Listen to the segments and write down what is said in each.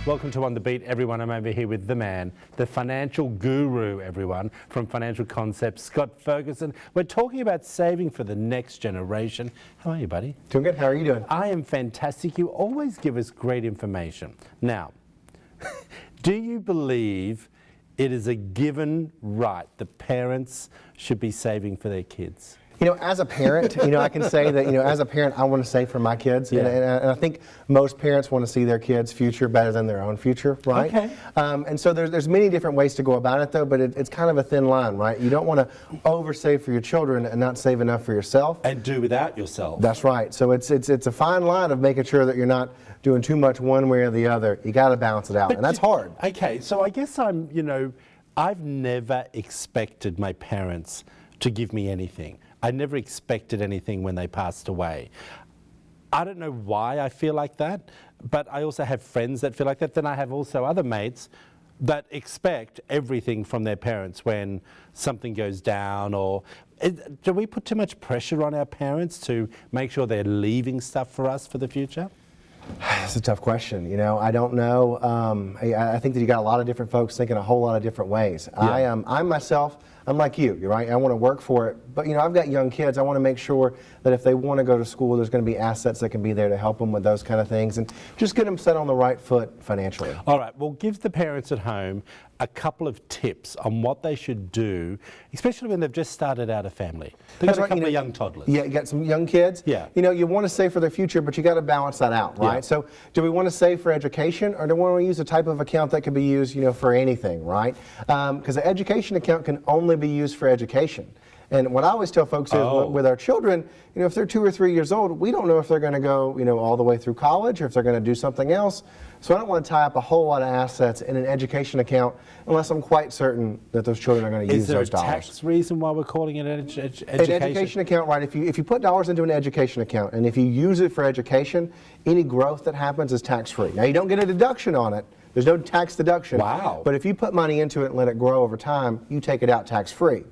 Welcome to On The Beat, everyone. I'm over here with the man, the financial guru, everyone, from Financial Concepts, Scott Ferguson. We're talking about saving for the next generation. How are you, buddy? Doing good. How are you doing? I am fantastic. You always give us great information. Now, do you believe it is a given right that parents should be saving for their kids? You know, as a parent, I can say that, as a parent, I want to save for my kids. Yeah. And I think most parents want to see their kids' future better than their own future, right? Okay. And so there's many different ways to go about it, though, but it's kind of a thin line, right? You don't want to oversave for your children and not save enough for yourself. And do without yourself. That's right. So it's a fine line of making sure that you're not doing too much one way or the other. You got to balance it out, and that's hard. Okay, so I guess I've never expected my parents to give me anything. I never expected anything when they passed away. I don't know why I feel like that, but I also have friends that feel like that. Then I have also other mates that expect everything from their parents when something goes down. Or do we put too much pressure on our parents to make sure they're leaving stuff for us for the future? That's a tough question. I don't know. I think that you got a lot of different folks thinking a whole lot of different ways. Yeah. I myself, I'm like you're right. I want to work for it, but I've got young kids. I want to make sure that if they want to go to school, there's going to be assets that can be there to help them with those kind of things, and just get them set on the right foot financially. All right. Well, give the parents at home a couple of tips on what they should do, especially when they've just started out a family. They've got a couple of young toddlers. Yeah, you got some young kids. Yeah. You want to save for their future, but you got to balance that out, right? Yeah. So, do we want to save for education, or do we want to use a type of account that can be used, for anything, right? Because the education account can only be used for education. And what I always tell folks is with our children, if they're 2 or 3 years old, we don't know if they're going to go, all the way through college or if they're going to do something else. So I don't want to tie up a whole lot of assets in an education account unless I'm quite certain that those children are going to use those dollars. Is there a tax reason why we're calling it an education? An education account, right? If you put dollars into an education account and if you use it for education, any growth that happens is tax-free. Now, you don't get a deduction on it. There's no tax deduction. Wow. But if you put money into it and let it grow over time, you take it out tax-free.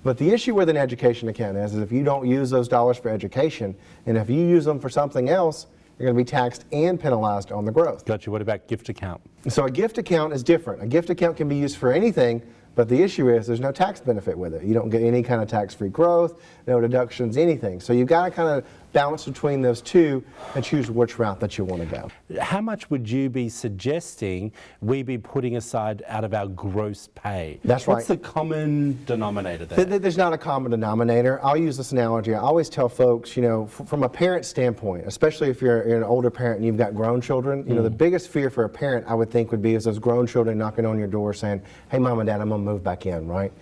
But the issue with an education account is if you don't use those dollars for education, and if you use them for something else, you're going to be taxed and penalized on the growth. Gotcha. What about gift account? So a gift account is different. A gift account can be used for anything, but the issue is there's no tax benefit with it. You don't get any kind of tax-free growth, no deductions, anything. So you've got to kind of balance between those two and choose which route that you want to go. How much would you be suggesting we be putting aside out of our gross pay? That's right. What's the common denominator there? There's not a common denominator. I'll use this analogy. I always tell folks, from a parent standpoint, especially if you're an older parent and you've got grown children, the biggest fear for a parent, I would think, would be is those grown children knocking on your door saying, "Hey, Mom and Dad, I'm going to move back in," right?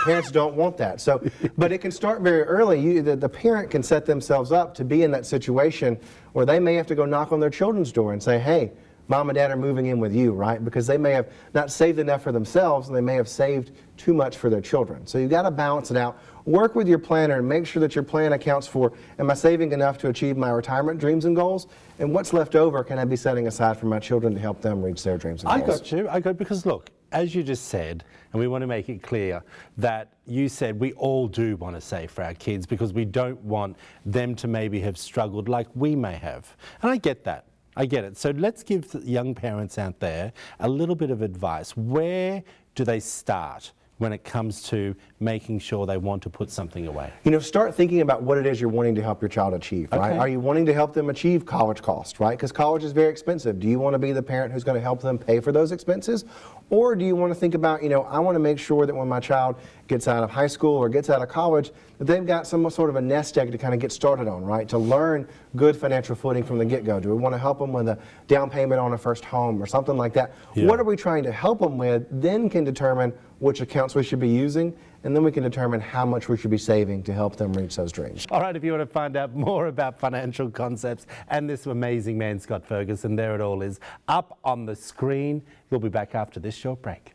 Parents don't want that. So, but it can start very early. The parent can set themselves up to be in that situation where they may have to go knock on their children's door and say, "Hey, Mom and Dad are moving in with you," right? Because they may have not saved enough for themselves and they may have saved too much for their children. So you've got to balance it out. Work with your planner and make sure that your plan accounts for, am I saving enough to achieve my retirement dreams and goals? And what's left over can I be setting aside for my children to help them reach their dreams and goals? I got you. Because look, as you just said, and we want to make it clear that you said we all do want to save for our kids because we don't want them to maybe have struggled like we may have. And I get that. I get it. So let's give the young parents out there a little bit of advice. Where do they start when it comes to making sure they want to put something away? Start thinking about what it is you're wanting to help your child achieve, right? Are you wanting to help them achieve college costs, right? Because college is very expensive. Do you want to be the parent who's going to help them pay for those expenses? Or do you want to think about, I want to make sure that when my child gets out of high school or gets out of college, that they've got some sort of a nest egg to kind of get started on, right? To learn good financial footing from the get-go. Do we want to help them with a down payment on a first home or something like that? Yeah. What are we trying to help them with? Then can determine which accounts we should be using, and then we can determine how much we should be saving to help them reach those dreams. All right, if you want to find out more about Financial Concepts and this amazing man, Scott Ferguson, there it all is up on the screen. We'll be back after this short break.